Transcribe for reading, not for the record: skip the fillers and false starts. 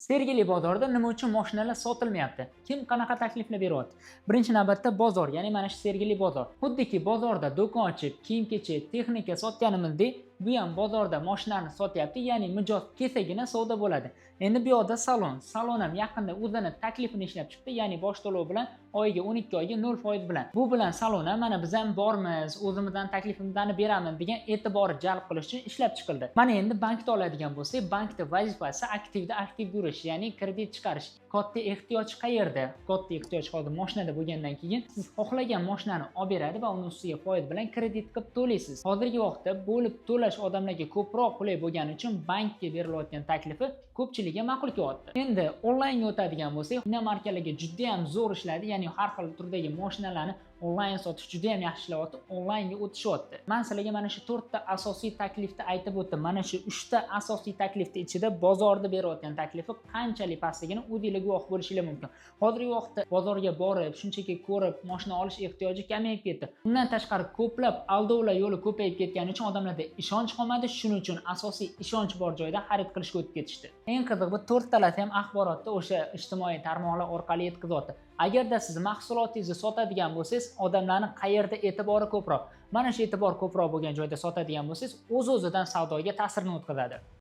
Sergeli bozorda nima uchun mashinalar sotilmayapti? Kim qanaqa takliflar beryapti? Birinchi navbatda bozor, ya'ni mana shu Sergeli bozor. Xuddiki bozorda do'kon ochib, kiyim-kechak, texnika sotganimizdek, bu ham bozorda mashinani sotyapti, ya'ni mijoz kelsagina savdo bo'ladi. Endi bu yoqda salon ham yaqinda o'zini taklifini ishlab chiqdi, ya'ni bosh to'lov bilan oyiga 12 oyga 0% bilan. Bu bilan salon ham mana biz ham bormiz, o'zimizdan taklifimizni beramiz degan e'tibor jalb qilish uchun ishlab chiqildi. Mana endi bankda oladigan bo'lsak, bankda vazifasi aktiv yurish, ya'ni kredit chiqarish. Katta ehtiyoj qayerda? Katta ehtiyoj hozir mashinada bo'lgandan keyin siz xohlagan mashinani olib beradi va uni ustiga foiz bilan kredit qilib to'laysiz. Hozirgi vaqtda bo'lib to'lash odamlarga ko'proq qulay bo'lgani uchun bankka berilayotgan taklifi ko'pchilikga ma'qul kelyapti. Endi onlaynga o'tadigan bo'lsak, inomarkalarga juda ham zo'r ishlaydi, ya'ni har xil turdagi mashinalarni onlayn sotish juda ham yaxshi ishlayapti, onlaynga o'tishyapti. Men sizlarga mana shu 4 ta asosiy taklifni aytib o'tdim. Mana shu 3 ta asosiy taklifning ichida bozorda berayotgan taklifi qanchalik pastligini o'zingizlar guvoh bo'lishingiz mumkin. Hozirgi vaqtda bozorga borib, shunchaki ko'rib, mashina olish ehtiyoji kamayib ketdi. Undan tashqari ko'plab aldovlar yo'li ko'payib ketgani uchun odamlarda ishonch qolmadi. Shuning uchun asosiy ishonch bor joyda xarid qilishga o'tib ketishdi. Eng qizig'i bu 4 talasi ham axborotni o'sha ijtimoiy tarmoqlar orqali yetkazyapti. Agarda siz mahsulotingizni sotadigan bo'lsangiz, odamlarning qayerda e'tibori ko'proq? Mana shu e'tibor ko'proq bo'lgan joyda sotadigan bo'lsangiz, o'z-o'zidan savdoga ta'sirini o'tkazadi.